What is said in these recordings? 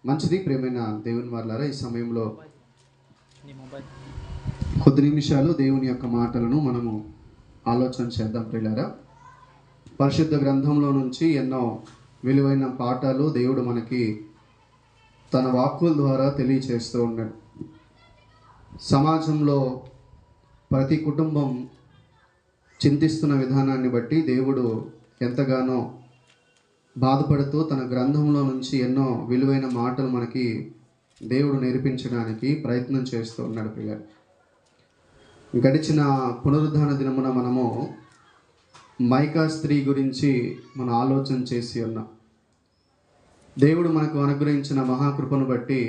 మంచిది. ప్రేమైన దేవుని వాళ్ళారా, ఈ సమయంలో కొద్ది నిమిషాలు దేవుని యొక్క మాటలను మనము ఆలోచన చేద్దాం. ప్రియులారా, పరిశుద్ధ గ్రంథంలో నుంచి ఎన్నో విలువైన పాఠాలు దేవుడు మనకి తన వాక్కుల ద్వారా తెలియచేస్తూ ఉన్నాడు. సమాజంలో ప్రతి కుటుంబం చింతిస్తున్న విధానాన్ని బట్టి దేవుడు ఎంతగానో బాధపడుతూ తన గ్రంథంలో నుంచి ఎన్నో విలువైన మాటలు మనకి దేవుడు నేర్పించడానికి ప్రయత్నం చేస్తూ ఉన్నాడు. ప్రియ, గడిచిన పునరుద్ధాన దినమున మనము మైకా స్త్రీ గురించి మనం ఆలోచన చేసి ఉన్నాం. దేవుడు మనకు అనుగ్రహించిన మహాకృపను బట్టి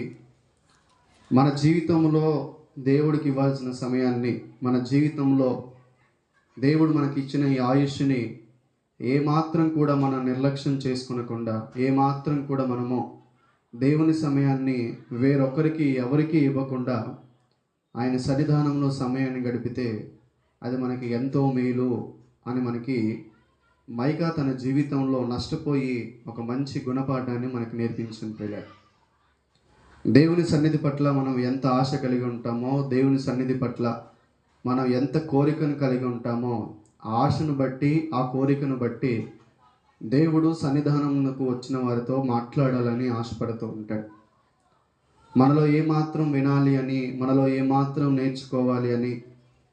మన జీవితంలో దేవుడికి ఇవ్వాల్సిన సమయాన్ని, మన జీవితంలో దేవుడు మనకి ఇచ్చిన ఈ ఆయుష్ని ఏమాత్రం కూడా మనం నిర్లక్ష్యం చేసుకునకుండా, ఏమాత్రం కూడా మనము దేవుని సమయాన్ని వేరొకరికి ఎవరికి ఇవ్వకుండా ఆయన సన్నిధానంలో సమయాన్ని గడిపితే అది మనకి ఎంతో మేలు అని మనకి మైకా తన జీవితంలో నష్టపోయి ఒక మంచి గుణపాఠాన్ని మనకి నేర్పించింది. పిల్లలు, దేవుని సన్నిధి పట్ల మనం ఎంత ఆశ కలిగి ఉంటామో, దేవుని సన్నిధి పట్ల మనం ఎంత కోరికను కలిగి ఉంటామో, ఆ ఆశను బట్టి, ఆ కోరికను బట్టి దేవుడు సన్నిధానంకు వచ్చిన వారితో మాట్లాడాలని ఆశపడుతూ ఉంటాడు. మనలో ఏమాత్రం వినాలి అని, మనలో ఏమాత్రం నేర్చుకోవాలి అని,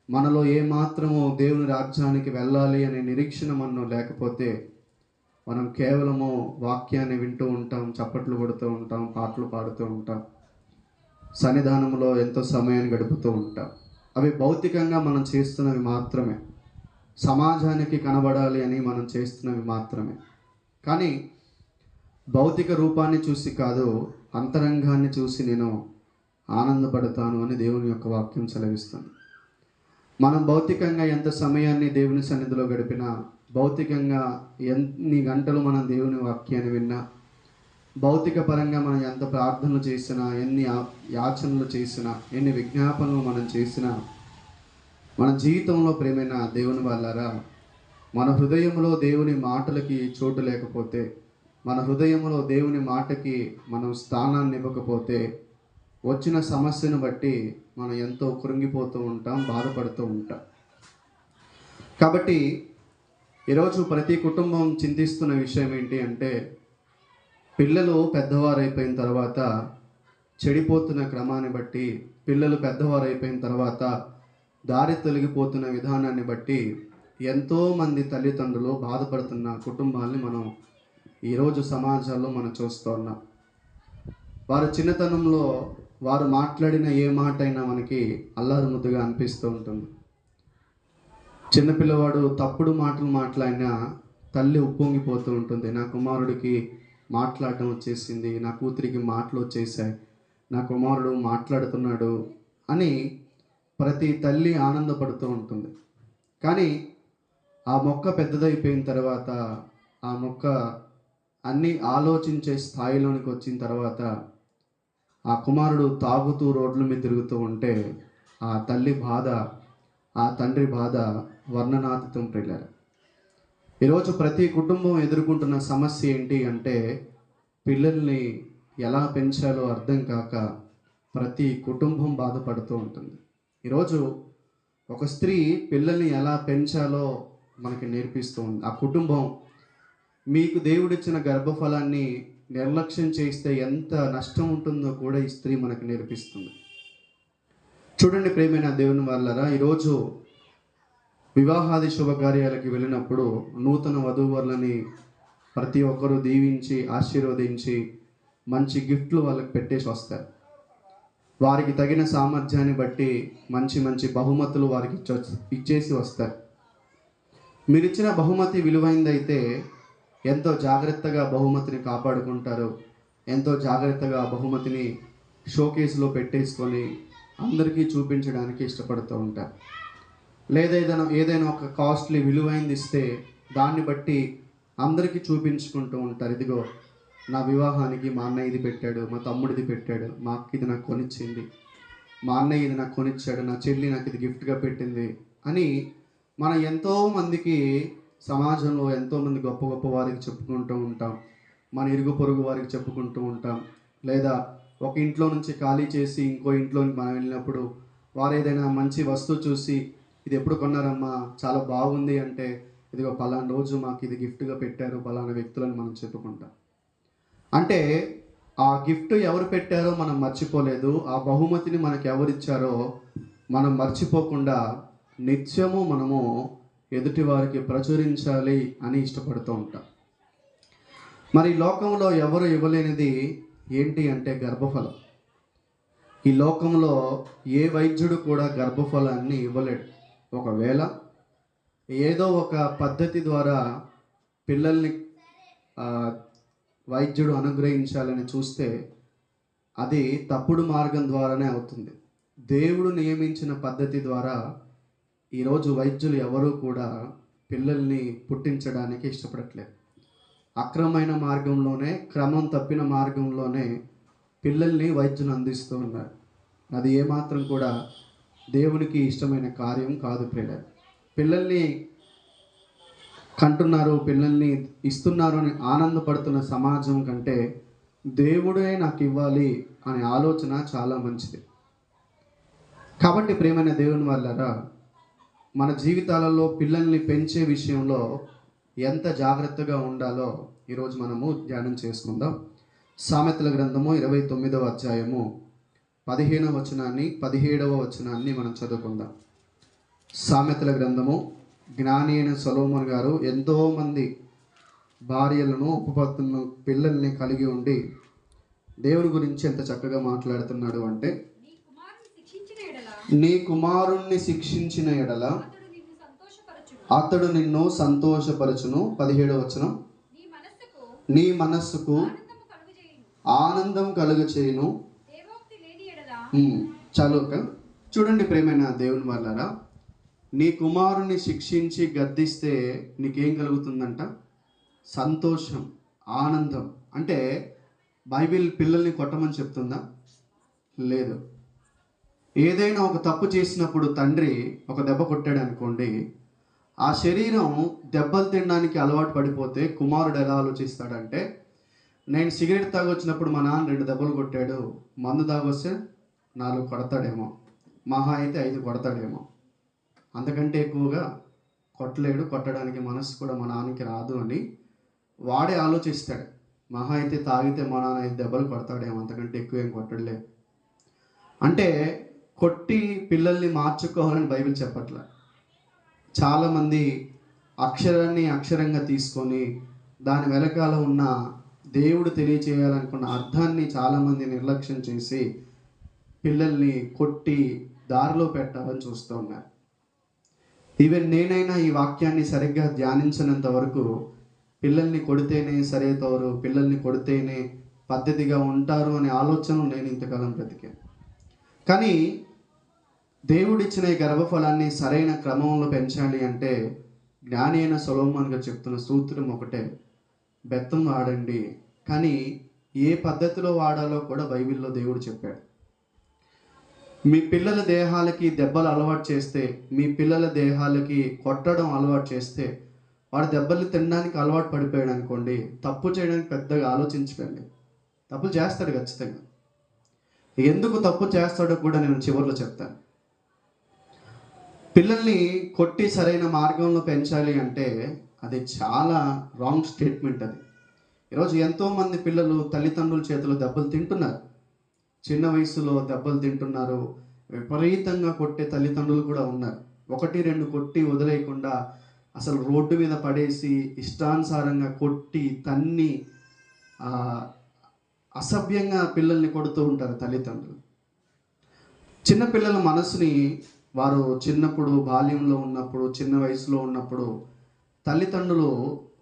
మనలో ఏమాత్రము దేవుని రాజ్యానికి వెళ్ళాలి అనే నిరీక్షణ మనలో లేకపోతే మనం కేవలము వాక్యాన్ని వింటూ ఉంటాం, చప్పట్లు కొడుతూ ఉంటాం, పాటలు పాడుతూ ఉంటాం, సన్నిధానంలో ఎంతో సమయాన్ని గడుపుతూ ఉంటాం. అవి భౌతికంగా మనం చేస్తున్నవి మాత్రమే, సమాజానికి కనబడాలి అని మనం చేస్తున్నవి మాత్రమే. కానీ భౌతిక రూపాన్ని చూసి కాదు, అంతరంగాన్ని చూసి నేను ఆనందపడతాను అని దేవుని యొక్క వాక్యం సెలవిస్తుంది. మనం భౌతికంగా ఎంత సమయాన్ని దేవుని సన్నిధిలో గడిపినా, భౌతికంగా ఎన్ని గంటలు మనం దేవుని వాక్యాన్ని విన్నా, భౌతిక పరంగా మనం ఎంత ప్రార్థనలు చేసినా, ఎన్ని యాచనలు చేసినా, ఎన్ని విజ్ఞాపనలు మనం చేసినా, మన జీవితంలో ప్రేమైన దేవుని వాళ్ళారా, మన హృదయంలో దేవుని మాటలకి చోటు లేకపోతే, మన హృదయంలో దేవుని మాటకి మనం స్థానాన్ని ఇవ్వకపోతే వచ్చిన సమస్యను బట్టి మనం ఎంతో కృంగిపోతూ ఉంటాం, బాధపడుతూ ఉంటాం. కాబట్టి ఈరోజు ప్రతి కుటుంబం చింతిస్తున్న విషయం ఏంటి అంటే, పిల్లలు పెద్దవారైపోయిన తర్వాత చెడిపోతున్న క్రమాన్ని బట్టి, పిల్లలు పెద్దవారైపోయిన తర్వాత దారి తొలగిపోతున్న విధానాన్ని బట్టి ఎంతోమంది తల్లిదండ్రులు బాధపడుతున్న కుటుంబాలని మనం ఈరోజు సమాజంలో మనం చూస్తూ ఉన్నాం. వారు చిన్నతనంలో వారు మాట్లాడిన ఏ మాట అయినా మనకి అల్లారు ముద్దుగా అనిపిస్తూ ఉంటుంది. చిన్నపిల్లవాడు తప్పుడు మాటలు మాట్లాడినా తల్లి ఉప్పొంగిపోతూ ఉంటుంది. నా కుమారుడికి మాట్లాడటం వచ్చేసింది, నా కూతురికి మాటలు వచ్చేసాయి, నా కుమారుడు మాట్లాడుతున్నాడు అని ప్రతి తల్లి ఆనందపడుతూ ఉంటుంది. కానీ ఆ మొక్క పెద్దదైపోయిన తర్వాత, ఆ మొక్క అన్నీ ఆలోచించే స్థాయిలోనికి వచ్చిన తర్వాత, ఆ కుమారుడు తాగుతూ రోడ్ల మీద తిరుగుతూ ఉంటే ఆ తల్లి బాధ, ఆ తండ్రి బాధ వర్ణనాతీతం. ప్రియులారా, ఈరోజు ప్రతి కుటుంబం ఎదుర్కొంటున్న సమస్య ఏంటి అంటే, పిల్లల్ని ఎలా పెంచాలో అర్థం కాక ప్రతి కుటుంబం బాధపడుతూ ఉంటుంది. ఈరోజు ఒక స్త్రీ పిల్లల్ని ఎలా పెంచాలో మనకి నేర్పిస్తూ ఉంది. ఆ కుటుంబం మీకు దేవుడిచ్చిన గర్భఫలాన్ని నిర్లక్ష్యం చేస్తే ఎంత నష్టం ఉంటుందో కూడా ఈ స్త్రీ మనకు నేర్పిస్తుంది. చూడండి ప్రేమైన దేవుని వాళ్ళరా, ఈరోజు వివాహాది శుభకార్యాలకి వెళ్ళినప్పుడు నూతన వధూవరులని ప్రతి ఒక్కరూ దీవించి ఆశీర్వదించి మంచి గిఫ్ట్లు వాళ్ళకి పెట్టేసి వస్తారు. వారికి తగిన సామర్థ్యాన్ని బట్టి మంచి మంచి బహుమతులు వారికి ఇచ్చేసి వస్తారు. మీరు ఇచ్చిన బహుమతి విలువైందైతే ఎంతో జాగ్రత్తగా బహుమతిని కాపాడుకుంటారు, ఎంతో జాగ్రత్తగా బహుమతిని షోకేస్లో పెట్టేసుకొని అందరికీ చూపించడానికి ఇష్టపడుతూ ఉంటారు. లేదా ఏదైనా ఒక కాస్ట్లీ విలువైంది ఇస్తే దాన్ని బట్టి అందరికీ చూపించుకుంటూ ఉంటారు. ఇదిగో నా వివాహానికి మా అన్నయ్య ఇది పెట్టాడు, మా తమ్ముడిది పెట్టాడు, మా అక్క ఇది నాకు కొనిచ్చింది, మా అన్నయ్య ఇది నాకు కొనిచ్చాడు, నా చెల్లి నాకు ఇది గిఫ్ట్గా పెట్టింది అని మనం ఎంతోమందికి సమాజంలో ఎంతోమంది గొప్ప గొప్ప వారికి చెప్పుకుంటూ ఉంటాం. మన ఇరుగు పొరుగు వారికి చెప్పుకుంటూ ఉంటాం. లేదా ఒక ఇంట్లో నుంచి ఖాళీ చేసి ఇంకో ఇంట్లోకి మనం వెళ్ళినప్పుడు వారు ఏదైనా మంచి వస్తువు చూసి ఇది ఎప్పుడు కొన్నారమ్మా, చాలా బాగుంది అంటే, ఇదిగో పలానా రోజు మాకు ఇది గిఫ్ట్గా పెట్టారు పలానా వ్యక్తులని మనం చెప్పుకుంటాం. అంటే ఆ గిఫ్ట్ ఎవరు పెట్టారో మనం మర్చిపోలేదు, ఆ బహుమతిని మనకు ఎవరిచ్చారో మనం మర్చిపోకుండా నిత్యము మనము ఎదుటి వారికి ప్రచురించాలి అని ఇష్టపడుతూ ఉంటాం. మరి లోకంలో ఎవరు ఇవ్వలేనిది ఏంటి అంటే గర్భఫలం. ఈ లోకంలో ఏ వైద్యుడు కూడా గర్భఫలాన్ని ఇవ్వలేడు. ఒకవేళ ఏదో ఒక పద్ధతి ద్వారా పిల్లల్ని వైద్యుడు అనుగ్రహించాలని చూస్తే అది తప్పుడు మార్గం ద్వారానే అవుతుంది. దేవుడు నియమించిన పద్ధతి ద్వారా ఈరోజు వైద్యులు ఎవరూ కూడా పిల్లల్ని పుట్టించడానికి ఇష్టపడట్లేదు. అక్రమమైన మార్గంలోనే, క్రమం తప్పిన మార్గంలోనే పిల్లల్ని వైద్యులు అందిస్తూ ఉన్నారు. అది ఏమాత్రం కూడా దేవునికి ఇష్టమైన కార్యం కాదు. పిల్లల్ని కంటున్నారు, పిల్లల్ని ఇస్తున్నారు అని ఆనందపడుతున్న సమాజం కంటే దేవుడే నాకు ఇవ్వాలి అనే ఆలోచన చాలా మంచిది. కాబట్టి ప్రియమైన దేవుని వాళ్ళారా, మన జీవితాలలో పిల్లల్ని పెంచే విషయంలో ఎంత జాగ్రత్తగా ఉండాలో ఈరోజు మనము ధ్యానం చేసుకుందాం. సామెతల గ్రంథము 29వ అధ్యాయము 15వ వచనాన్ని 17వ వచనాన్ని మనం చదువుకుందాం. సామెతల గ్రంథము, జ్ఞాని అయిన సొలొమోను గారు ఎంతోమంది భార్యలను, ఉపపత్నులను, పిల్లల్ని కలిగి ఉండి దేవుని గురించి ఎంత చక్కగా మాట్లాడుతున్నాడు అంటే, నీ కుమారుణ్ణి శిక్షించిన ఎడల అతడు నిన్ను సంతోషపరచును. 17వ వచనం, నీ మనస్సుకు ఆనందం కలుగచేయును. చదువుక చూడండి ప్రేమైన దేవుని వాళ్ళారా, నీ కుమారుణ్ణి శిక్షించి గద్దిస్తే నీకేం కలుగుతుందంట? సంతోషం, ఆనందం. అంటే బైబిల్ పిల్లల్ని కొట్టమని చెప్తుందా? లేదు. ఏదైనా ఒక తప్పు చేసినప్పుడు తండ్రి ఒక దెబ్బ కొట్టాడు అనుకోండి, ఆ శరీరం దెబ్బలు తినడానికి అలవాటు పడిపోతే కుమారుడు ఎలా ఆలోచిస్తాడంటే, నేను సిగరెట్ తాగొచ్చినప్పుడు మా నాన్న 2 దెబ్బలు కొట్టాడు, మందు తాగొస్తే 4 కొడతాడేమో, మహా అయితే 5 కొడతాడేమో, అంతకంటే ఎక్కువగా కొట్టలేడు, కొట్టడానికి మనసు కూడా మా నాన్నకి రాదు అని వాడే ఆలోచిస్తాడు. మహా అయితే తాగితే మా నాన్న 5 దెబ్బలు కొడతాడేమో, అంతకంటే ఎక్కువ ఏం కొట్టడులే. అంటే కొట్టి పిల్లల్ని మార్చుకోవాలని బైబిల్ చెప్పట్లే. చాలామంది అక్షరాన్ని అక్షరంగా తీసుకొని దాని వెనకాల ఉన్న దేవుడు తెలియచేయాలనుకున్న అర్థాన్ని చాలామంది నిర్లక్ష్యం చేసి పిల్లల్ని కొట్టి దారిలో పెట్టాలని చూస్తూ ఉన్నారు. ఈవెన్ నేనైనా ఈ వాక్యాన్ని సరిగ్గా ధ్యానించినంత వరకు పిల్లల్ని కొడితేనే సరైతవరు, పిల్లల్ని కొడితేనే పద్ధతిగా ఉంటారు అనే ఆలోచన నేను ఇంతకాలం బ్రతికాను. కానీ దేవుడిచ్చిన ఈ గర్భఫలాన్ని సరైన క్రమంలో పెంచాలి అంటే జ్ఞాని అయిన సొలొమోను గారు చెప్తున్న సూత్రం ఒకటే, బెత్తం వాడండి. కానీ ఏ పద్ధతిలో వాడాలో కూడా బైబిల్లో దేవుడు చెప్పాడు. మీ పిల్లల దేహాలకి దెబ్బలు అలవాటు చేస్తే, మీ పిల్లల దేహాలకి కొట్టడం అలవాటు చేస్తే, వాడు దెబ్బలు తినడానికి అలవాటు పడిపోయాడు అనుకోండి, తప్పు చేయడానికి పెద్దగా ఆలోచించకండి. తప్పులు చేస్తాడు ఖచ్చితంగా. ఎందుకు తప్పు చేస్తాడో కూడా నేను చివరిలో చెప్తాను. పిల్లల్ని కొట్టి సరైన మార్గంలో పెంచాలి అంటే అది చాలా రాంగ్ స్టేట్మెంట్. అది ఈరోజు ఎంతోమంది పిల్లలు తల్లిదండ్రుల చేతిలో దెబ్బలు తింటున్నారు, చిన్న వయసులో దెబ్బలు తింటున్నారు. విపరీతంగా కొట్టే తల్లిదండ్రులు కూడా ఉన్నారు. 1-2 కొట్టి వదిలేయకుండా అసలు రోడ్డు మీద పడేసి ఇష్టానుసారంగా కొట్టి తన్ని అసభ్యంగా పిల్లల్ని కొడుతూ ఉంటారు తల్లిదండ్రులు. చిన్నపిల్లల మనసుని వారు చిన్నప్పుడు, బాల్యంలో ఉన్నప్పుడు, చిన్న వయసులో ఉన్నప్పుడు తల్లిదండ్రులు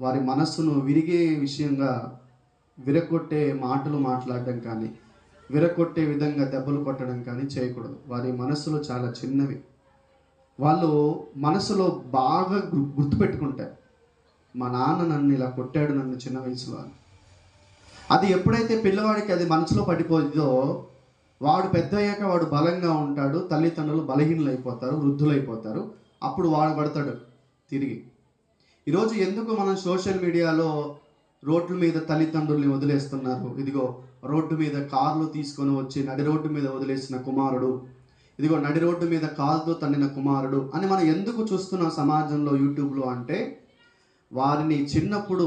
వారి మనస్సును విరిగే విషయంగా విరగొట్టే మాటలు మాట్లాడడం కానీ, విరగొట్టే విధంగా దెబ్బలు కొట్టడం కానీ చేయకూడదు. వారి మనస్సులో చాలా చిన్నవి. వాళ్ళు మనసులో బాగా గుర్తుపెట్టుకుంటారు, మా నాన్న నన్ను ఇలా కొట్టాడు నన్ను చిన్న వయసులో. అది ఎప్పుడైతే పిల్లవాడికి అది మనసులో పడిపోయిందో వాడు పెద్ద అయ్యాక వాడు బలంగా ఉంటాడు, తల్లిదండ్రులు బలహీనలు అయిపోతారు, వృద్ధులైపోతారు. అప్పుడు వాడు పడతాడు తిరిగి. ఈరోజు ఎందుకు మనం సోషల్ మీడియాలో రోడ్ల మీద తల్లిదండ్రుల్ని వదిలేస్తున్నారు? ఇదిగో రోడ్డు మీద కార్లు తీసుకొని వచ్చి నడి రోడ్డు మీద వదిలేసిన కుమారుడు, ఇదిగో నడి రోడ్డు మీద కాలుతో తన్నిన కుమారుడు అని మనం ఎందుకు చూస్తున్నాం సమాజంలో, యూట్యూబ్లో అంటే వారిని చిన్నప్పుడు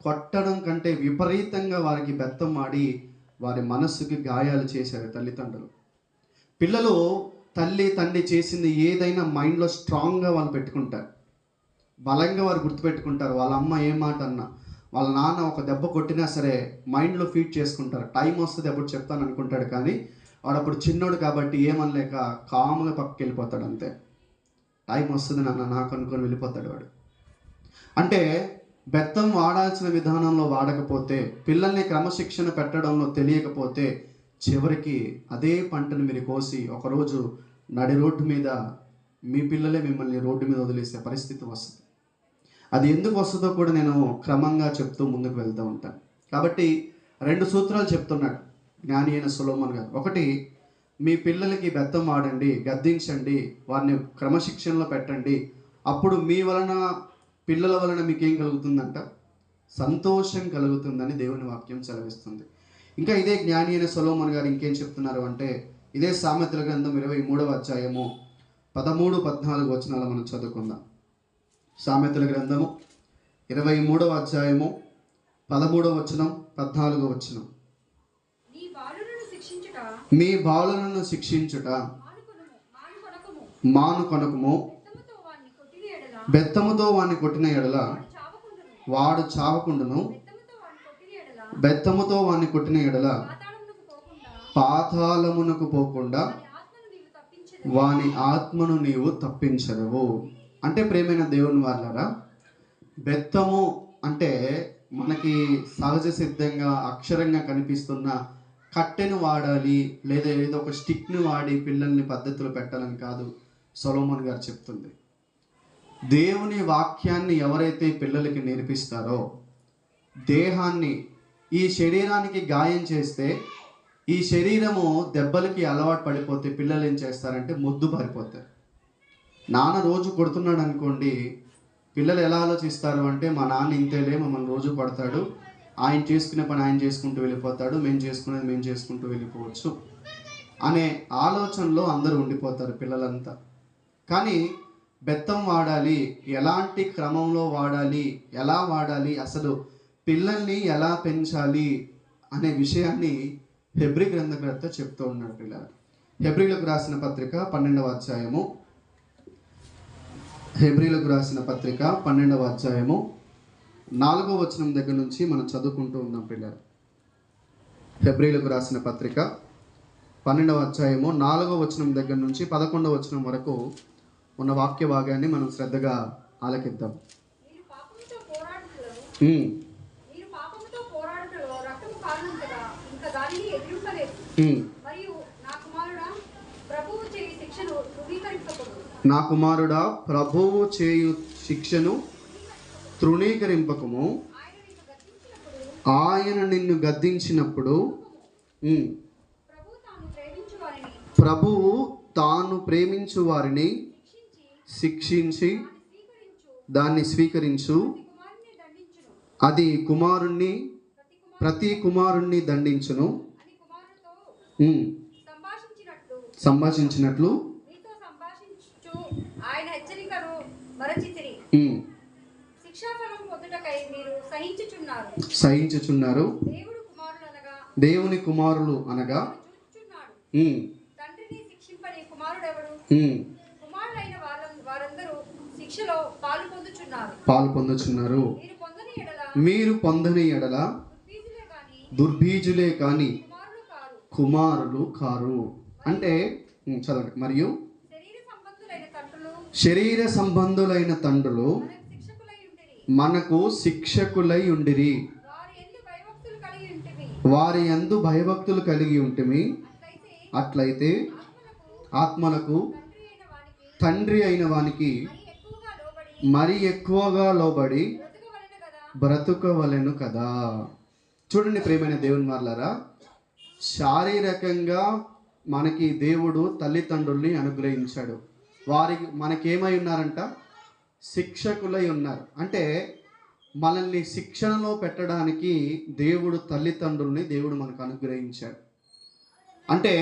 కొట్టడం కంటే విపరీతంగా వారికి బెత్తం ఆడి వారి మనస్సుకి గాయాలు చేశారు తల్లిదండ్రులు. పిల్లలు తల్లి తండ్రి చేసింది ఏదైనా మైండ్లో స్ట్రాంగ్గా వాళ్ళు పెట్టుకుంటారు, బలంగా వారు గుర్తుపెట్టుకుంటారు. వాళ్ళ అమ్మ ఏ మాట అన్నా, వాళ్ళ నాన్న ఒక దెబ్బ కొట్టినా సరే మైండ్లో ఫీడ్ చేసుకుంటారు. టైం వస్తుంది అప్పుడు చెప్తాను అనుకుంటాడు, కానీ వాడు అప్పుడు చిన్నోడు కాబట్టి ఏమనలేక కామ్గా పక్కకి వెళ్ళిపోతాడు. అంతే, టైం వస్తుంది నాన్న నాకు అనుకొని వెళ్ళిపోతాడు వాడు. అంటే బెత్తం వాడాల్సిన విధానంలో వాడకపోతే, పిల్లల్ని క్రమశిక్షణ పెట్టడంలో తెలియకపోతే, చివరికి అదే పంటను మీరు కోసి ఒకరోజు నడి రోడ్డు మీద మీ పిల్లలే మిమ్మల్ని రోడ్డు మీద వదిలేసే పరిస్థితి వస్తుంది. అది ఎందుకు వస్తుందో కూడా నేను క్రమంగా చెప్తూ ముందుకు వెళ్తూ ఉంటాను. కాబట్టి 2 సూత్రాలు చెప్తున్నాడు జ్ఞాని అయిన సొలొమోన్ గారు. ఒకటి, మీ పిల్లలకి బెత్తం వాడండి, గద్దించండి, వారిని క్రమశిక్షణలో పెట్టండి. అప్పుడు మీ వలన, పిల్లల వలన మీకేం కలుగుతుందంట? సంతోషం కలుగుతుందని దేవుని వాక్యం సెలవిస్తుంది. ఇంకా ఇదే జ్ఞాని అయిన సొలొమోన్ గారు ఇంకేం చెప్తున్నారు అంటే, ఇదే సామెతల గ్రంథం 23వ అధ్యాయము 13-14 వచనాలు మనం చదువుకుందాం. సామెతల గ్రంథము 23వ అధ్యాయము 13వ వచనం 14వ వచనం. మీ బాలులను శిక్షించుట మానుకొనకుము, బెత్తముతో వాణ్ణి కొట్టిన ఎడల వాడు చావకుండును, బెత్తముతో వాణ్ణి కొట్టిన ఎడల పాతాళమునకు పోకుండా వాని ఆత్మను నీవు తప్పించదవు. అంటే ప్రేమైన దేవుని వాళ్ళారా, బెత్తము అంటే మనకి సహజ సిద్ధంగా అక్షరంగా కనిపిస్తున్న కట్టెను వాడాలి, లేదా ఏదో ఒక స్టిక్ను వాడి పిల్లల్ని పద్ధతులు పెట్టాలని కాదు సొలొమోన్ గారు చెప్తుంది. దేవుని వాక్యాన్ని ఎవరైతే పిల్లలకి నేర్పిస్తారో, దేహాన్ని, ఈ శరీరానికి గాయం చేస్తే, ఈ శరీరము దెబ్బలకి అలవాటు పడిపోతే పిల్లలు ఏం చేస్తారంటే మొద్దు పారిపోతారు. నాన్న రోజు కొడుతున్నాడు అనుకోండి, పిల్లలు ఎలా ఆలోచిస్తారు అంటే, మా నాన్న ఇంతేలే, మమ్మల్ని రోజు కొడతాడు, ఆయన చేసుకునే పని ఆయన చేసుకుంటూ వెళ్ళిపోతాడు, మేము చేసుకునేది మేము చేసుకుంటూ వెళ్ళిపోవచ్చు అనే ఆలోచనలో అందరూ ఉండిపోతారు పిల్లలంతా. కానీ బెత్తం వాడాలి, ఎలాంటి క్రమంలో వాడాలి, ఎలా వాడాలి, అసలు పిల్లల్ని ఎలా పెంచాలి అనే విషయాన్ని హెబ్రీ గ్రంథకర్త చెప్తూ ఉన్నాడు. పిల్లలు హెబ్రీలకు రాసిన పత్రిక 12వ అధ్యాయము, హెబ్రీలకు రాసిన పత్రిక 12వ అధ్యాయము 4వ వచనం దగ్గర నుంచి మనం చదువుకుంటూ ఉన్నాం పిల్లలు. హెబ్రీలకు రాసిన పత్రిక 12వ అధ్యాయము 4వ వచనం దగ్గర నుంచి 11వ వచనం వరకు ఉన్న వాక్య భాగాన్ని మనం శ్రద్ధగా ఆలకిద్దాం. నా కుమారుడా, ప్రభువు చేయు శిక్షను తృణీకరింపకము, ఆయన నిన్ను గద్దించినప్పుడు ప్రభువు తాను ప్రేమించు వారిని శిక్షించి దాన్ని స్వీకరించు, అది కుమారుణ్ణి, ప్రతి కుమారుణ్ణి దండించును, సంభాషించినట్లు సహించుచున్నారు. దేవుని కుమారులు అనగా పాలు పొందుచున్నారు. మీరు పొందని ఎడల దుర్బీజులే కాని కుమారులు కారు. అంటే చదవండి. మరియు శరీర సంబంధులైన తండ్రులు మనకు శిక్షకులై ఉండిరి, వారి యందు భయభక్తులు కలిగి ఉంటిమి. అట్లయితే ఆత్మలకు తండ్రి అయిన వానికి మరి ఎక్కువగా లోబడి బ్రతుకవలెను కదా. చూడండి ప్రియమైన దేవుని వారలారా, శారీరకంగా మనకి దేవుడు తల్లిదండ్రుల్ని అనుగ్రహించాడు. వారికి మనకేమై ఉన్నారంట? శిక్షకులై ఉన్నారు. అంటే మనల్ని శిక్షణలో పెట్టడానికి దేవుడు మనకు అనుగ్రహించాడు. అంటే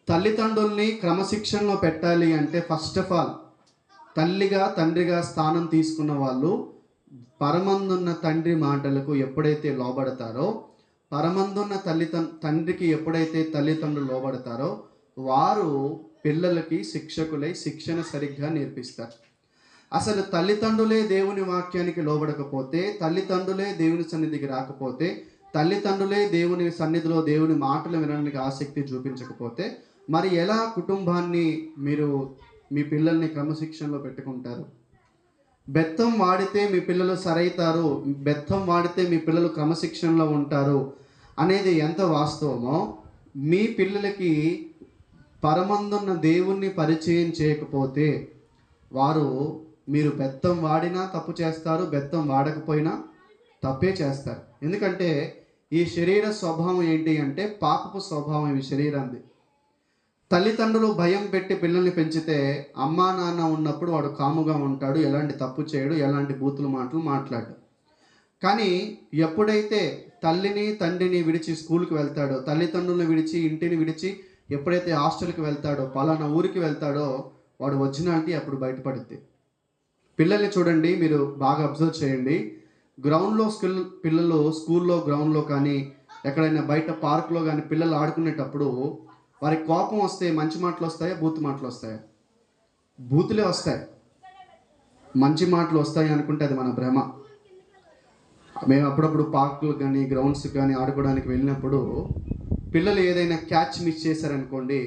తల్లిదండ్రుల్ని క్రమశిక్షణలో పెట్టాలి అంటే ఫస్ట్ ఆఫ్ ఆల్ తల్లిగా తండ్రిగా స్థానం తీసుకున్న వాళ్ళు పరమందున్న తండ్రి మాటలకు ఎప్పుడైతే లోబడతారో, పరమందున్న తండ్రికి ఎప్పుడైతే తల్లిదండ్రులు లోబడతారో వారు పిల్లలకి శిక్షకులై శిక్షణ సరిగ్గా నేర్పిస్తారు. అసలు తల్లిదండ్రులే దేవుని వాక్యానికి లోబడకపోతే, తల్లిదండ్రులే దేవుని సన్నిధికి రాకపోతే, తల్లిదండ్రులే దేవుని సన్నిధిలో దేవుని మాటలు వినడానికి ఆసక్తి చూపించకపోతే మరి ఎలా కుటుంబాన్ని మీరు మీ పిల్లల్ని క్రమశిక్షణలో పెట్టుకుంటారు? బెత్తం వాడితే మీ పిల్లలు సరైతారు, బెత్తం వాడితే మీ పిల్లలు క్రమశిక్షణలో ఉంటారు అనేది ఎంత వాస్తవమో, మీ పిల్లలకి పరమందున్న దేవుణ్ణి పరిచయం చేయకపోతే వారు మీరు బెత్తం వాడినా తప్పు చేస్తారు, బెత్తం వాడకపోయినా తప్పే చేస్తారు. ఎందుకంటే ఈ శరీర స్వభావం ఏంటి అంటే పాపపు స్వభావం ఈ శరీరాన్ని. తల్లిదండ్రులు భయం పెట్టి పిల్లల్ని పెంచితే అమ్మా నాన్న ఉన్నప్పుడు వాడు కాముగా ఉంటాడు, ఎలాంటి తప్పు చేయడు, ఎలాంటి బూతులు మాటలు మాట్లాడు. కానీ ఎప్పుడైతే తల్లిని తండ్రిని విడిచి స్కూల్కి వెళ్తాడో, తల్లిదండ్రులను విడిచి ఇంటిని విడిచి ఎప్పుడైతే హాస్టల్కి వెళ్తాడో, పలానా ఊరికి వెళ్తాడో వాడు ఒరిజినాలిటీ అప్పుడు బయటపడుద్ది. పిల్లల్ని చూడండి, మీరు బాగా అబ్జర్వ్ చేయండి. గ్రౌండ్లో పిల్లలు స్కూల్లో గ్రౌండ్లో కానీ ఎక్కడైనా బయట పార్క్లో కానీ పిల్లలు ఆడుకునేటప్పుడు వారికి కోపం వస్తే మంచి మాటలు వస్తాయా, బూతు మాటలు వస్తాయా? బూతులే వస్తాయి. మంచి మాటలు వస్తాయి అనుకుంటే అది మన భ్రమ. మేము అప్పుడప్పుడు పార్కులు కానీ గ్రౌండ్స్ కానీ ఆడుకోవడానికి వెళ్ళినప్పుడు పిల్లలు ఏదైనా క్యాచ్ మిస్ చేశారనుకోండి,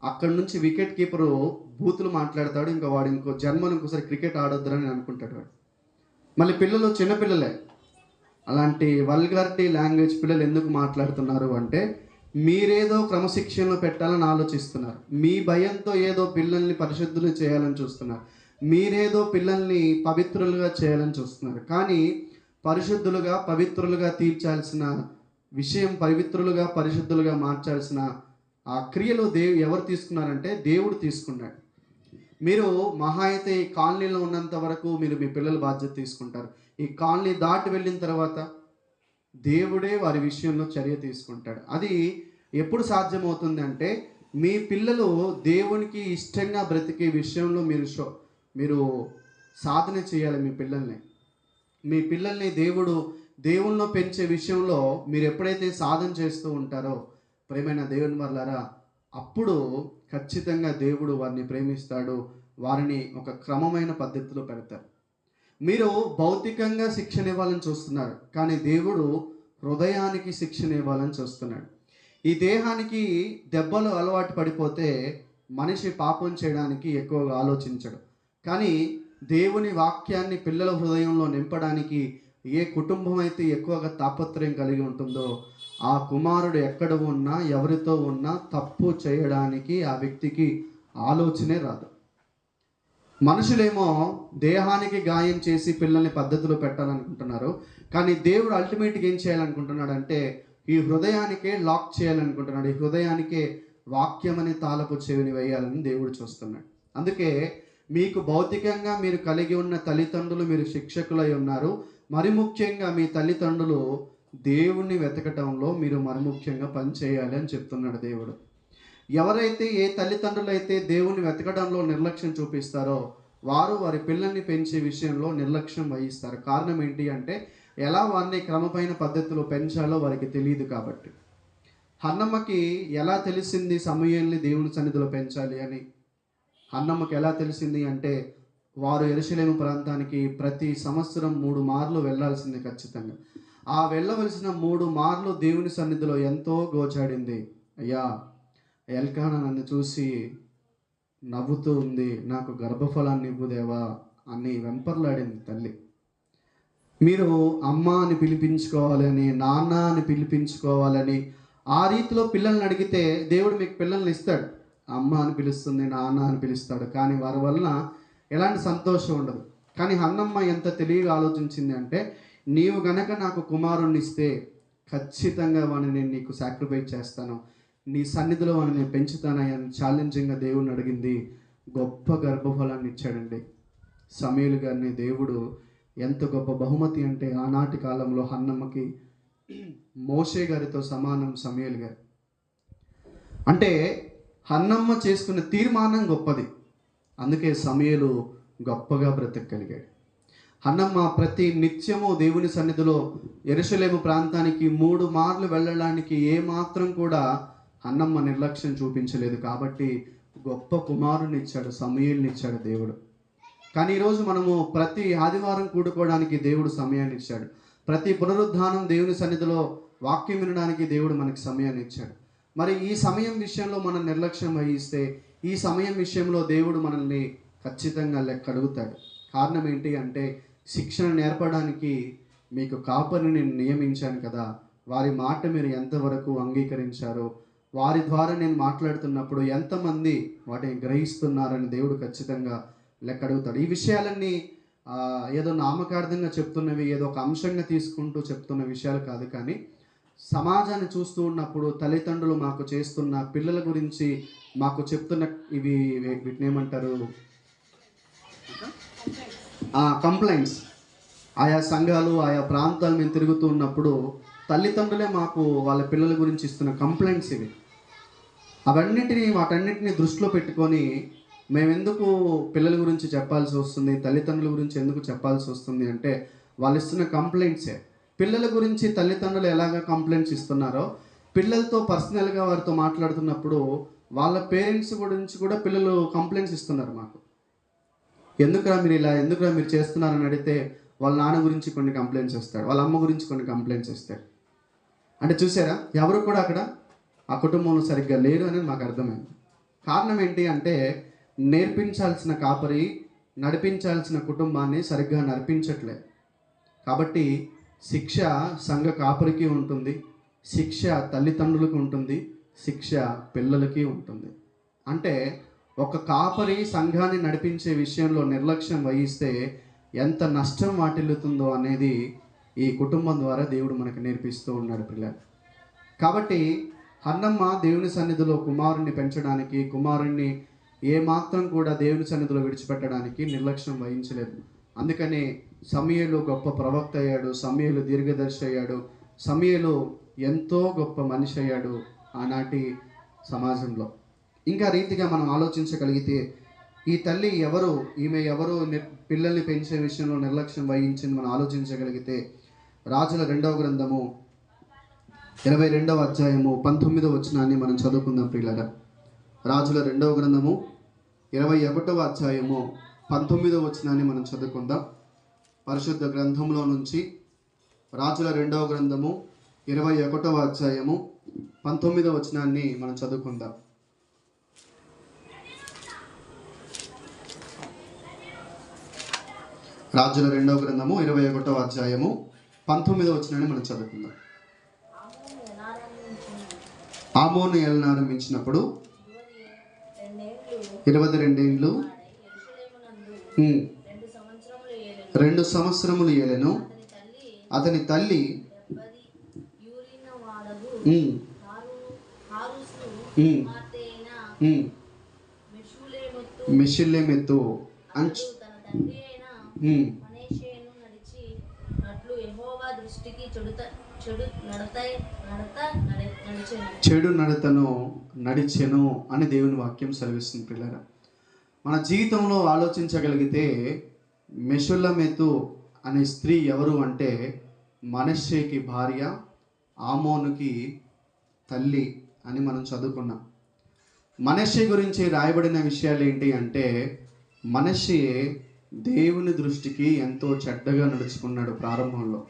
అక్కడ నుంచి వికెట్ కీపరు బూతులు మాట్లాడతాడు. ఇంకా వాడు జన్మను ఇంకోసారి క్రికెట్ ఆడొద్దని అనుకుంటాడు వాడు. మళ్ళీ పిల్లలు చిన్నపిల్లలే, అలాంటి వల్గారిటీ లాంగ్వేజ్ పిల్లలు ఎందుకు మాట్లాడుతున్నారు అంటే మీరేదో క్రమశిక్షణలో పెట్టాలని ఆలోచిస్తున్నారు. మీ భయంతో ఏదో పిల్లల్ని పరిశుద్ధులు చేయాలని చూస్తున్నారు, మీరేదో పిల్లల్ని పవిత్రులుగా చేయాలని చూస్తున్నారు. కానీ పరిశుద్ధులుగా పవిత్రులుగా తీర్చాల్సిన విషయం, పవిత్రులుగా పరిశుద్ధులుగా మార్చాల్సిన ఆ క్రియలు ఎవరు తీసుకున్నారంటే దేవుడు తీసుకున్నాడు. మీరు మహా అయితే ఈ కాలనీలో ఉన్నంత వరకు మీరు మీ పిల్లల బాధ్యత తీసుకుంటారు. ఈ కాలనీ దాటి వెళ్ళిన తర్వాత దేవుడే వారి విషయంలో చర్య తీసుకుంటాడు. అది ఎప్పుడు సాధ్యమవుతుంది అంటే మీ పిల్లలు దేవునికి ఇష్టంగా బ్రతికే విషయంలో మీరు సాధన చేయాలి. మీ పిల్లల్ని దేవుణ్ణి పెంచే విషయంలో మీరు ఎప్పుడైతే సాధన చేస్తూ ఉంటారో ప్రేమైన దేవుని వర్లారా, అప్పుడు ఖచ్చితంగా దేవుడు వారిని ప్రేమిస్తాడు, వారిని ఒక క్రమమైన పద్ధతిలో పెడతారు. మీరు భౌతికంగా శిక్షణ ఇవ్వాలని చూస్తున్నారు, కానీ దేవుడు హృదయానికి శిక్షణ ఇవ్వాలని చూస్తున్నాడు. ఈ దేహానికి దెబ్బలు అలవాటు పడిపోతే మనిషి పాపం చేయడానికి ఎక్కువగా ఆలోచించడు. కానీ దేవుని వాక్యాన్ని పిల్లల హృదయంలో నింపడానికి ఏ కుటుంబం అయితే ఎక్కువగా తాపత్రయం కలిగి ఉంటుందో ఆ కుమారుడు ఎక్కడ ఉన్నా ఎవరితో ఉన్నా తప్పు చేయడానికి ఆ వ్యక్తికి ఆలోచనే రాదు. మనుషులేమో దేహానికి గాయం చేసి పిల్లల్ని పద్ధతిలో పెట్టాలనుకుంటున్నారు, కానీ దేవుడు అల్టిమేట్గా ఏం చేయాలనుకుంటున్నాడంటే ఈ హృదయానికే లాక్ చేయాలనుకుంటున్నాడు. ఈ హృదయానికే వాక్యమని తాళపు చెవిని వేయాలని దేవుడు చూస్తున్నాడు. అందుకే మీకు భౌతికంగా మీరు కలిగి ఉన్న తల్లిదండ్రులు మీరు శిక్షకులై ఉన్నారు. మరి ముఖ్యంగా మీ తల్లిదండ్రులు దేవుణ్ణి వెతకటంలో మీరు మరి ముఖ్యంగా పనిచేయాలి అని చెప్తున్నాడు దేవుడు. ఎవరైతే ఏ తల్లిదండ్రులు అయితే దేవుణ్ణి వెతకడంలో నిర్లక్ష్యం చూపిస్తారో వారి పిల్లల్ని పెంచే విషయంలో నిర్లక్ష్యం వహిస్తారు. కారణం ఏంటి అంటే ఎలా వారిని క్రమమైన పద్ధతిలో పెంచాలో వారికి తెలియదు. కాబట్టి హన్నమ్మకి ఎలా తెలిసింది సమూయేలుని దేవుని సన్నిధిలో పెంచాలి అని? హన్నమ్మకి ఎలా తెలిసింది అంటే వారు యెరూషలేము ప్రాంతానికి ప్రతి సంవత్సరం 3 మార్లు వెళ్ళాల్సింది ఖచ్చితంగా. ఆ వెళ్ళవలసిన 3 మార్లు దేవుని సన్నిధిలో ఎంతో గోచాడింది. అయ్యా, ఎల్కానా నన్ను చూసి నవ్వుతూ ఉంది, నాకు గర్భఫలాన్ని ఇవ్వు దేవా అని వెంపర్లాడింది తల్లి. మీరు అమ్మ అని పిలిపించుకోవాలని, నాన్న అని పిలిపించుకోవాలని ఆ రీతిలో పిల్లల్ని అడిగితే దేవుడు మీకు పిల్లల్ని ఇస్తాడు. అమ్మ అని పిలుస్తుంది, నాన్న అని పిలుస్తాడు, కానీ వారి వలన ఎలాంటి సంతోషం ఉండదు. కానీ హన్నమ్మ ఎంత తెలివిగా ఆలోచించింది అంటే నీవు గనక నాకు కుమారుణ్ణి ఇస్తే ఖచ్చితంగా వాడిని నేను నీకు సాక్రిఫైస్ చేస్తాను, నీ సన్నిధిలో వాడిని నేను పెంచుతానని ఛాలెంజింగ్గా దేవుడిని అడిగింది. గొప్ప గర్భఫలాన్ని ఇచ్చాడండి. సమూయేలు గారిని దేవుడు ఎంత గొప్ప బహుమతి అంటే ఆనాటి కాలంలో హన్నమ్మకి మోషే గారితో సమానం సమూయేలు గారు. అంటే హన్నమ్మ చేసుకున్న తీర్మానం గొప్పది, అందుకే సమూయేలు గొప్పగా బ్రతకగలిగాడు. హన్నమ్మ ప్రతి నిత్యము దేవుని సన్నిధిలో యెరూషలేము ప్రాంతానికి 3 మార్లు వెళ్ళడానికి ఏమాత్రం కూడా హన్నమ్మ నిర్లక్ష్యం చూపించలేదు. కాబట్టి గొప్ప కుమారుని ఇచ్చాడు, సమూయేలుని ఇచ్చాడు దేవుడు. కానీ ఈరోజు మనము ప్రతి ఆదివారం కూడుకోవడానికి దేవుడు సమయాన్ని ఇచ్చాడు. ప్రతి పునరుద్ధానం దేవుని సన్నిధిలో వాక్యం వినడానికి దేవుడు మనకి సమయాన్ని ఇచ్చాడు. మరి ఈ సమయం విషయంలో మనం నిర్లక్ష్యం వహిస్తే ఈ సమయం విషయంలో దేవుడు మనల్ని ఖచ్చితంగా లెక్క అడుగుతాడు. కారణం ఏంటి అంటే, శిక్షణ నేర్పడానికి మీకు కాపరిని నేను నియమించాను కదా, వారి మాట మీరు ఎంతవరకు అంగీకరించారో, వారి ద్వారా నేను మాట్లాడుతున్నప్పుడు ఎంతమంది వాటిని గ్రహిస్తున్నారని దేవుడు ఖచ్చితంగా లెక్క అడుగుతాడు. ఈ విషయాలన్నీ ఏదో నామకార్థంగా చెప్తున్నవి, ఏదో ఒక అంశంగా తీసుకుంటూ చెప్తున్న విషయాలు కాదు. కానీ సమాజాన్ని చూస్తూ ఉన్నప్పుడు తల్లిదండ్రులు మాకు చేస్తున్న పిల్లల గురించి మాకు చెప్తున్న వీటిని ఏమంటారు, కంప్లైంట్స్. ఆయా సంఘాలు ఆయా ప్రాంతాలు మేము తిరుగుతూ ఉన్నప్పుడు తల్లిదండ్రులే మాకు వాళ్ళ పిల్లల గురించి ఇస్తున్న కంప్లైంట్స్ ఇవి. వాటన్నిటిని దృష్టిలో పెట్టుకొని మేమెందుకు పిల్లల గురించి చెప్పాల్సి వస్తుంది, తల్లిదండ్రుల గురించి ఎందుకు చెప్పాల్సి వస్తుంది అంటే, వాళ్ళు ఇస్తున్న కంప్లైంట్సే. పిల్లల గురించి తల్లిదండ్రులు ఎలాగ కంప్లైంట్స్ ఇస్తున్నారో, పిల్లలతో పర్సనల్గా వారితో మాట్లాడుతున్నప్పుడు వాళ్ళ పేరెంట్స్ గురించి కూడా పిల్లలు కంప్లైంట్స్ ఇస్తున్నారు మాకు. ఎందుకురా మీరు చేస్తున్నారని అడిగితే వాళ్ళ నాన్న గురించి కొన్ని కంప్లైంట్స్ ఇస్తాడు, వాళ్ళ అమ్మ గురించి కొన్ని కంప్లైంట్స్ ఇస్తాడు. అంటే చూసారా, ఎవరు కూడా అక్కడ ఆ కుటుంబంలో సరిగ్గా లేరు అనేది మాకు అర్థమైంది. కారణం ఏంటి అంటే, నేర్పించాల్సిన కాపరి నడిపించాల్సిన కుటుంబాన్ని సరిగ్గా నడిపించట్లేదు. కాబట్టి శిక్ష సంఘ కాపరికి ఉంటుంది, శిక్ష తల్లిదండ్రులకు ఉంటుంది, శిక్ష పిల్లలకి ఉంటుంది. అంటే ఒక కాపరి సంఘాన్ని నడిపించే విషయంలో నిర్లక్ష్యం వహిస్తే ఎంత నష్టం వాటిల్లుతుందో అనేది ఈ కుటుంబం ద్వారా దేవుడు మనకు నేర్పిస్తూ ఉన్నాడు పిల్లలు. కాబట్టి హన్నమ్మ దేవుని సన్నిధిలో కుమారుణ్ణి పెంచడానికి, కుమారుణ్ణి ఏమాత్రం కూడా దేవుని సన్నిధిలో విడిచిపెట్టడానికి నిర్లక్ష్యం వహించలేదు. అందుకనే సమూయేలు గొప్ప ప్రవక్త అయ్యాడు, సమూయేలు దీర్ఘదర్శి అయ్యాడు, సమూయేలు ఎంతో గొప్ప మనిషి అయ్యాడు ఆనాటి సమాజంలో. ఇంకా రీతిగా మనం ఆలోచించగలిగితే ఈ తల్లి ఎవరు, ఈమె ఎవరు పిల్లల్ని పెంచే విషయంలో నిర్లక్ష్యం వహించింది మనం ఆలోచించగలిగితే, రాజుల 2వ గ్రంథము 22వ అధ్యాయము 19వ వచనాన్ని మనం చదువుకుందాం ప్రియులారా. రాజుల 2వ గ్రంథము 21వ అధ్యాయము 19వ వచనాన్ని మనం చదువుకుందాం. పరిశుద్ధ గ్రంథంలో నుంచి రాజుల 2వ గ్రంథము 21వ అధ్యాయము 19వ వచనాన్ని మనం చదువుకుందాం. రాజుల 2వ గ్రంథము 21వ అధ్యాయము 19వ వచనాన్ని మనం చదువుకుందాం. ఆమోను ఏలనారంభించినప్పుడు 22 ఏండ్లు 2 సంవత్సరములు ఏలెను. అతని తల్లి మెషుల్లెమెతు చెడు నడతను నడిచెను అని దేవుని వాక్యం సెలవిస్తుంది పిల్లరా. మన జీవితంలో ఆలోచించగలిగితే మెషుల్లెమెతు అనే స్త్రీ ఎవరు అంటే, మనష్షేకి భార్య, ఆమోనుకి తల్లి అని మనం చదువుకున్నాం. మనష్షే గురించి రాయబడిన విషయాలు ఏంటి అంటే, మనష్షే దేవుని దృష్టికి ఎంతో చెడ్డగా నడుచుకున్నాడు. ప్రారంభంలో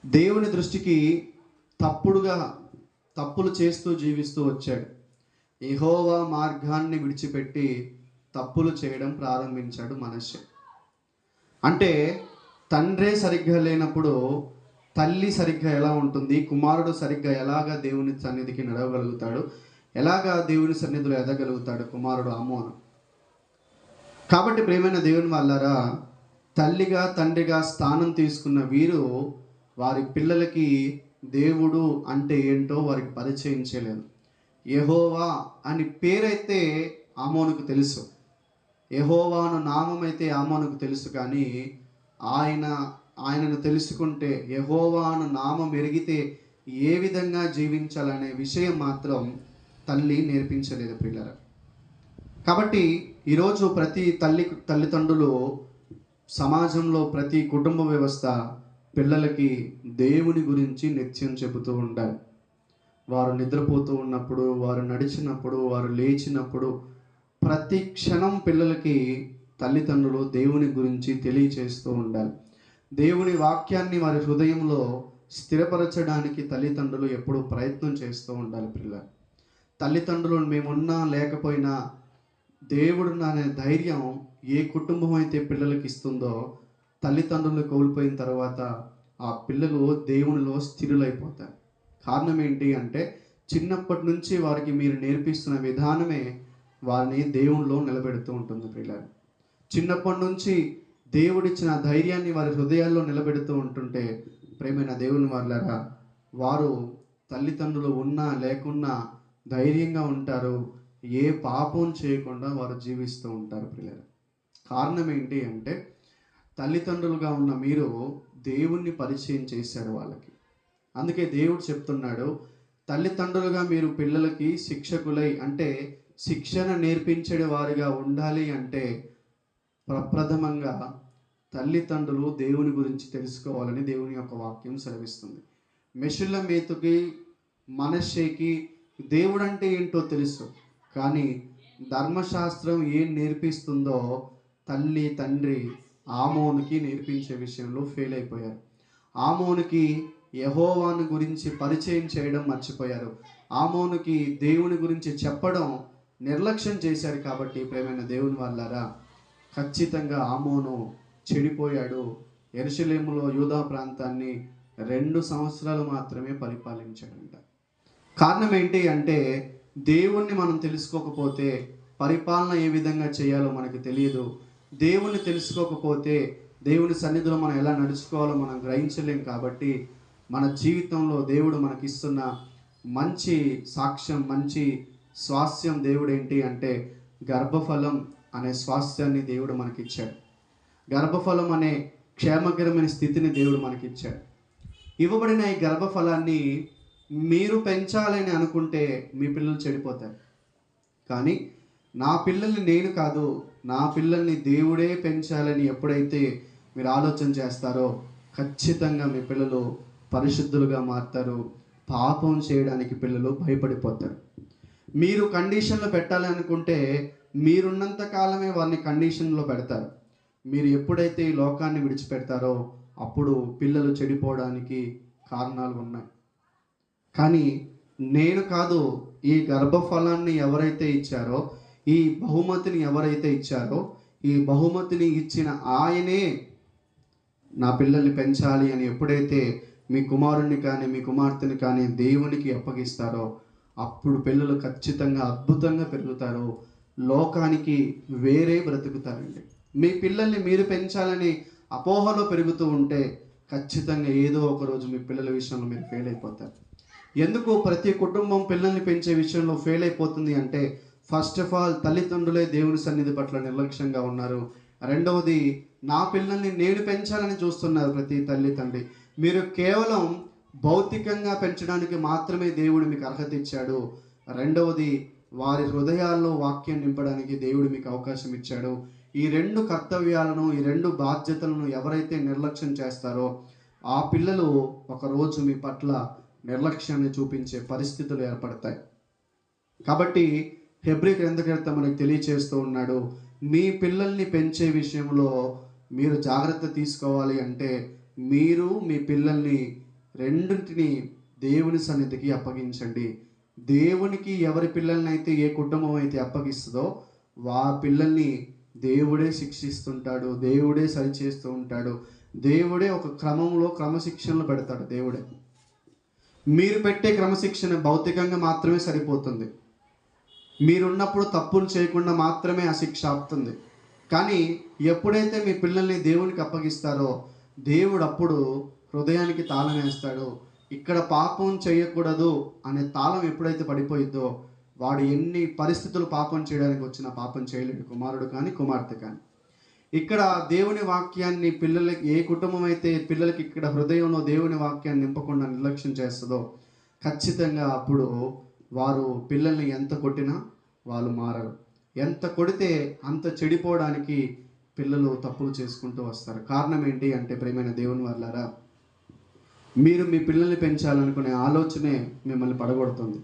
దేవుని దృష్టికి తప్పులు చేస్తూ జీవిస్తూ వచ్చాడు. యెహోవా మార్గాన్ని విడిచిపెట్టి తప్పులు చేయడం ప్రారంభించాడు మనష్షే. అంటే తండ్రే సరిగ్గా లేనప్పుడు తల్లి సరిగ్గా ఎలా ఉంటుంది, కుమారుడు సరిగ్గా ఎలాగా దేవుని సన్నిధికి నడవగలుగుతాడు, ఎలాగా దేవుని సన్నిధిలో ఎదగలుగుతాడు కుమారుడు ఆమోను. కాబట్టి ప్రియమైన దేవుని వాళ్ళారా, తల్లిగా తండ్రిగా స్థానం తీసుకున్న వీరు వారి పిల్లలకి దేవుడు అంటే ఏంటో వారికి పరిచయం చేయలేదు. యెహోవా అని పేరైతే ఆమోనుకు తెలుసు, యెహోవా అను నామం అయితే ఆమోనుకు తెలుసు, కానీ ఆయన ఆయనను తెలుసుకుంటే, యెహోవాను నామం ఎరిగితే ఏ విధంగా జీవించాలనే విషయం మాత్రం తల్లి నేర్పించలేదు పిల్లలు. కాబట్టి ఈరోజు ప్రతి తల్లిదండ్రులు, సమాజంలో ప్రతి కుటుంబ వ్యవస్థ పిల్లలకి దేవుని గురించి నిత్యం చెబుతూ ఉండాలి. వారు నిద్రపోతూ ఉన్నప్పుడు, వారు నడిచినప్పుడు, వారు లేచినప్పుడు ప్రతి క్షణం పిల్లలకి తల్లిదండ్రులు దేవుని గురించి తెలియచేస్తూ ఉండాలి. దేవుని వాక్యాన్ని వారి హృదయంలో స్థిరపరచడానికి తల్లిదండ్రులు ఎప్పుడూ ప్రయత్నం చేస్తూ ఉండాలి పిల్లలు. తల్లిదండ్రులు మేమున్నా లేకపోయినా దేవుడు అనే ధైర్యం ఏ కుటుంబం అయితే పిల్లలకి ఇస్తుందో, తల్లిదండ్రులు కోల్పోయిన తర్వాత ఆ పిల్లలు దేవునిలో స్థిరులైపోతారు. కారణం ఏంటి అంటే, చిన్నప్పటి నుంచి వారికి మీరు నేర్పిస్తున్న విధానమే వారిని దేవునిలో నిలబెడుతూ ఉంటుంది పిల్లలు. చిన్నప్పటి నుంచి దేవుడిచ్చిన ధైర్యాన్ని వారి హృదయాల్లో నిలబెడుతూ ఉంటుంటే, ప్రేమైన దేవుని వారులారా, వారు తల్లిదండ్రులు ఉన్నా లేకున్నా ధైర్యంగా ఉంటారు. ఏ పాపం చేయకుండా వారు జీవిస్తూ ఉంటారు పిల్లలు. కారణం ఏంటి అంటే, తల్లిదండ్రులుగా ఉన్న మీరు దేవుణ్ణి పరిచయం చేశారు వాళ్ళకి. అందుకే దేవుడు చెప్తున్నాడు, తల్లిదండ్రులుగా మీరు పిల్లలకి శిక్షకులై, అంటే శిక్షణ నేర్పించే వారిగా ఉండాలి అంటే ప్రప్రథమంగా తల్లిదండ్రులు దేవుని గురించి తెలుసుకోవాలని దేవుని యొక్క వాక్యం సెలవిస్తుంది. మెషుల్లమేతుకి, మనష్షేకి దేవుడు అంటే ఏంటో తెలుసు, కానీ ధర్మశాస్త్రం ఏం నేర్పిస్తుందో తల్లి తండ్రి ఆమోనుకి నేర్పించే విషయంలో ఫెయిల్ అయిపోయారు. ఆమోనుకి యెహోవాను గురించి పరిచయం చేయడం మర్చిపోయారు. ఆమోనుకి దేవుని గురించి చెప్పడం నిర్లక్ష్యం చేశారు. కాబట్టి ప్రేమైన దేవుని వాళ్ళారా, ఖచ్చితంగా ఆమోను చెడిపోయాడు. యెరూషలేములో యూదా ప్రాంతాన్ని 2 సంవత్సరాలు మాత్రమే పరిపాలించాడంట. కారణం ఏంటి అంటే, దేవుణ్ణి మనం తెలుసుకోకపోతే పరిపాలన ఏ విధంగా చేయాలో మనకు తెలియదు. దేవుణ్ణి తెలుసుకోకపోతే దేవుని సన్నిధిలో మనం ఎలా నడుచుకోవాలో మనం గ్రహించలేం. కాబట్టి మన జీవితంలో దేవుడు మనకిస్తున్న మంచి సాక్ష్యం, మంచి స్వాస్థ్యం దేవుడు ఏంటి అంటే, గర్భఫలం అనే స్వాస్థ్యాన్ని దేవుడు మనకిచ్చాడు. గర్భఫలం అనే క్షేమకరమైన స్థితిని దేవుడు మనకిచ్చాడు. ఇవ్వబడిన ఈ గర్భఫలాన్ని మీరు పెంచాలని అనుకుంటే మీ పిల్లలు చెడిపోతారు. కానీ నా పిల్లల్ని నేను కాదు, నా పిల్లల్ని దేవుడే పెంచాలని ఎప్పుడైతే మీరు ఆలోచన చేస్తారో, ఖచ్చితంగా మీ పిల్లలు పరిశుద్ధులుగా మారుతారు. పాపం చేయడానికి పిల్లలు భయపడిపోతారు. మీరు కండిషన్లో పెట్టాలి అనుకుంటే మీరున్నంత కాలమే వారిని కండిషన్లో పెడతారు. మీరు ఎప్పుడైతే ఈ లోకాన్ని విడిచిపెడతారో అప్పుడు పిల్లలు చెడిపోవడానికి కారణాలు ఉన్నాయి. కానీ నేను కాదు, ఈ గర్భఫలాన్ని ఎవరైతే ఇచ్చారో, ఈ బహుమతిని ఎవరైతే ఇచ్చారో, ఈ బహుమతిని ఇచ్చిన ఆయనే నా పిల్లల్ని పెంచాలి అని ఎప్పుడైతే మీ కుమారుణ్ణి కానీ మీ కుమార్తెని కానీ దేవునికి అప్పగిస్తారో, అప్పుడు పిల్లలు ఖచ్చితంగా అద్భుతంగా పెరుగుతారు. లోకానికి వేరే బ్రతుకుతారండి. మీ పిల్లల్ని మీరు పెంచాలని అపోహలో పెరుగుతూ ఉంటే ఖచ్చితంగా ఏదో ఒక రోజు మీ పిల్లల విషయంలో మీరు ఫెయిల్ అయిపోతారు. ఎందుకు ప్రతి కుటుంబం పిల్లల్ని పెంచే విషయంలో ఫెయిల్ అయిపోతుంది అంటే, ఫస్ట్ ఆఫ్ ఆల్ తల్లిదండ్రులే దేవుని సన్నిధి పట్ల నిర్లక్ష్యంగా ఉన్నారు. రెండవది, నా పిల్లల్ని నేను పెంచాలని చూస్తున్నారు ప్రతి తల్లి తండ్రి. మీరు కేవలం భౌతికంగా పెంచడానికి మాత్రమే దేవుడు మీకు అర్హత ఇచ్చాడు. రెండవది, వారి హృదయాల్లో వాక్యం నింపడానికి దేవుడు మీకు అవకాశం ఇచ్చాడు. ఈ 2 కర్తవ్యాలను, ఈ 2 బాధ్యతలను ఎవరైతే నిర్లక్ష్యం చేస్తారో ఆ పిల్లలు ఒకరోజు మీ పట్ల నిర్లక్ష్యాన్ని చూపించే పరిస్థితులు ఏర్పడతాయి. కాబట్టి హెబ్రీ గ్రంథకర్త మనకు తెలియచేస్తూ ఉన్నాడు, మీ పిల్లల్ని పెంచే విషయంలో మీరు జాగ్రత్త తీసుకోవాలి అంటే, మీరు మీ పిల్లల్ని రెండింటిని దేవుని సన్నిధికి అప్పగించండి. దేవునికి ఎవరి పిల్లల్ని అయితే ఏ కుటుంబం అయితే అప్పగిస్తుందో వా పిల్లల్ని దేవుడే శిక్షిస్తుంటాడు, దేవుడే సరిచేస్తూ ఉంటాడు, దేవుడే ఒక క్రమశిక్షణలు పెడతాడు. దేవుడే మీరు పెట్టే క్రమశిక్షణ భౌతికంగా మాత్రమే సరిపోతుంది. మీరున్నప్పుడు తప్పులు చేయకుండా మాత్రమే ఆ శిక్ష ఆపుతుంది. కానీ ఎప్పుడైతే మీ పిల్లల్ని దేవునికి అప్పగిస్తారో దేవుడు అప్పుడు హృదయానికి తాళం వేస్తాడు. ఇక్కడ పాపం చేయకూడదు అనే తాళం ఎప్పుడైతే పడిపోయిద్దో వాడు ఎన్ని పరిస్థితులు పాపం చేయడానికి వచ్చినా పాపం చేయలేడు, కుమారుడు కానీ కుమార్తె కానీ. ఇక్కడ దేవుని వాక్యాన్ని పిల్లలకి, ఏ కుటుంబం అయితే పిల్లలకి ఇక్కడ హృదయంలో దేవుని వాక్యాన్ని నింపకుండా నిర్లక్ష్యం చేస్తుందో ఖచ్చితంగా అప్పుడు వారు పిల్లల్ని ఎంత కొట్టినా వాళ్ళు మారరు. ఎంత కొడితే అంత చెడిపోవడానికి పిల్లలు తప్పులు చేసుకుంటూ వస్తారు. కారణం ఏంటి అంటే, ప్రియమైన దేవుని వాళ్ళారా, మీరు మీ పిల్లల్ని పెంచాలనుకునే ఆలోచనే మిమ్మల్ని పడగొడుతుంది.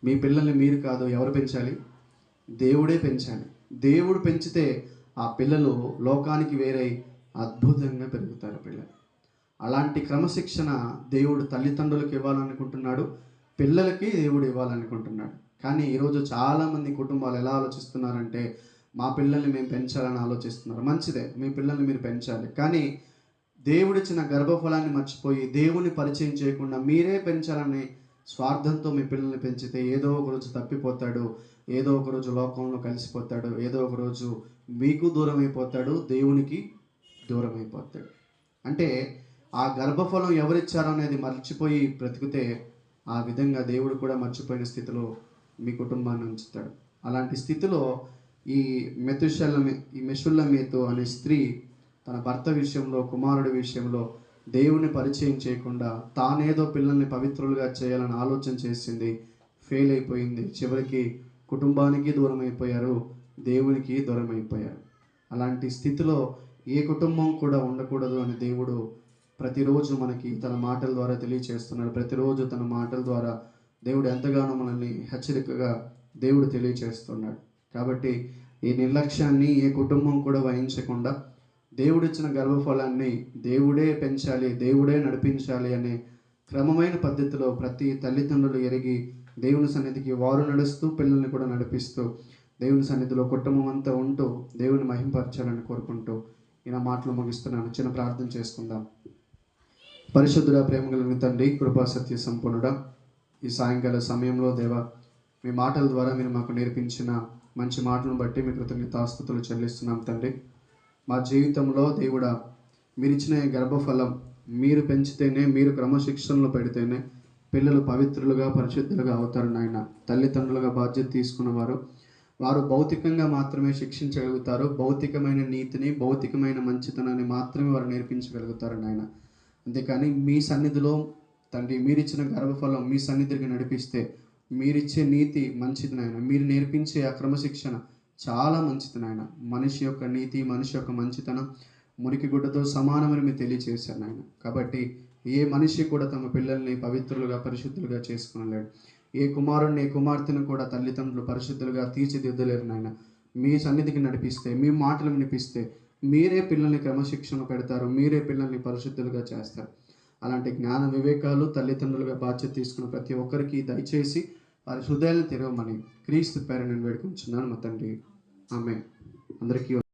మీ పిల్లల్ని మీరు కాదు, ఎవరు పెంచాలి? దేవుడే పెంచాలి. దేవుడు పెంచితే ఆ పిల్లలు లోకానికి వేరై అద్భుతంగా పెరుగుతారు పిల్లలు. అలాంటి క్రమశిక్షణ దేవుడు తల్లిదండ్రులకు ఇవ్వాలనుకుంటున్నాడు, పిల్లలకి దేవుడు ఇవ్వాలనుకుంటున్నాడు. కానీ ఈరోజు చాలామంది కుటుంబాలు ఎలా ఆలోచిస్తున్నారంటే, మా పిల్లల్ని మేము పెంచాలని ఆలోచిస్తున్నారు. మంచిదే, మీ పిల్లల్ని మీరు పెంచాలి. కానీ దేవుడిచ్చిన గర్భఫలాన్ని మర్చిపోయి దేవుని పరిచయం చేయకుండా మీరే పెంచాలని స్వార్థంతో మీ పిల్లల్ని పెంచితే ఏదో ఒక రోజు తప్పిపోతాడు, ఏదో ఒక రోజు లోకంలో కలిసిపోతాడు, ఏదో ఒక రోజు మీకు దూరం అయిపోతాడు, దేవునికి దూరం అయిపోతాడు. అంటే ఆ గర్భఫలం ఎవరిచ్చారో అనేది మర్చిపోయి బ్రతికితే ఆ విధంగా దేవుడు కూడా మర్చిపోయిన స్థితిలో మీ కుటుంబాన్ని ఉంచుతాడు. అలాంటి స్థితిలో ఈ మెషుల్లమీతు అనే స్త్రీ తన భర్త విషయంలో, కుమారుడి విషయంలో దేవుని పరిచయం చేయకుండా తానేదో పిల్లల్ని పవిత్రులుగా చేయాలని ఆలోచన చేసింది. ఫెయిల్ అయిపోయింది. చివరికి కుటుంబానికి దూరం అయిపోయారు, దేవునికి దూరం అయిపోయారు. అలాంటి స్థితిలో ఏ కుటుంబం కూడా ఉండకూడదు అని దేవుడు ప్రతిరోజు మనకి తన మాటల ద్వారా తెలియచేస్తున్నాడు. ప్రతిరోజు తన మాటల ద్వారా దేవుడు ఎంతగానో మనల్ని హెచ్చరికగా దేవుడు తెలియచేస్తున్నాడు. కాబట్టి ఈ నిర్లక్ష్యాన్ని ఏ కుటుంబం కూడా వహించకుండా దేవుడిచ్చిన గర్భఫలాన్ని దేవుడే పెంచాలి, దేవుడే నడిపించాలి అనే క్రమమైన పద్ధతిలో ప్రతి తల్లిదండ్రులు ఎరిగి దేవుని సన్నిధికి వారు నడుస్తూ పిల్లల్ని కూడా నడిపిస్తూ దేవుని సన్నిధిలో కుటుంబం అంతా ఉంటూ దేవుని మహింపరచాలని కోరుకుంటూ ఈయన మాటలు ముగిస్తున్నాను. చిన్న ప్రార్థన చేసుకుందాం. పరిశుద్ధుడా, ప్రేమ కలిగిన తండ్రి, కృపా సత్య సంపన్నుడా, ఈ సాయంకాల సమయంలో దేవా, మీ మాటల ద్వారా మీరు మాకు నేర్పించిన మంచి మాటలను బట్టి మీ కృతజ్ఞతాస్తుతులు చెల్లిస్తున్నాం తండ్రి. మా జీవితంలో దేవుడా, మీరు ఇచ్చిన గర్భఫలం మీరు పెంచితేనే, మీరు క్రమశిక్షణలో పెడితేనే పిల్లలు పవిత్రులుగా పరిశుద్ధులుగా అవుతారు నాయన. తల్లిదండ్రులుగా బాధ్యత తీసుకున్నవారు వారు భౌతికంగా మాత్రమే శిక్షించగలుగుతారు. భౌతికమైన నీతిని, భౌతికమైన మంచితనాన్ని మాత్రమే వారు నేర్పించగలుగుతారు నాయన. అంతేకాని మీ సన్నిధిలో తండ్రి మీరిచ్చిన గర్భఫలం మీ సన్నిధికి నడిపిస్తే మీరిచ్చే నీతి మంచిది నాయన. మీరు నేర్పించే ఆ క్రమశిక్షణ చాలా మంచిది నాయన. మనిషి యొక్క నీతి, మనిషి యొక్క మంచితనం మురికి గుడ్డతో సమానమని మీరు తెలియచేశారు నాయన. కాబట్టి ఏ మనిషి కూడా తమ పిల్లల్ని పవిత్రులుగా పరిశుద్ధులుగా చేసుకునలేడు. ఏ కుమారుడిని, ఏ కుమార్తెను కూడా తల్లిదండ్రులు పరిశుద్ధులుగా తీర్చిదిద్దలేరు నాయన. మీ సన్నిధికి నడిపిస్తే, మీ మాటలు వినిపిస్తే మీరే పిల్లల్ని క్రమశిక్షణ పెడతారు, మీరే పిల్లల్ని పరిశుద్ధులుగా చేస్తారు. అలాంటి జ్ఞాన వివేకాలు తల్లిదండ్రులుగా బాధ్యత తీసుకున్న ప్రతి ఒక్కరికి దయచేసి వారి హృదయాలను తెరవమని క్రీస్తు పేర నేను వేడుకుంటున్నాను మా తండ్రి. ఆమేన్. అందరికీ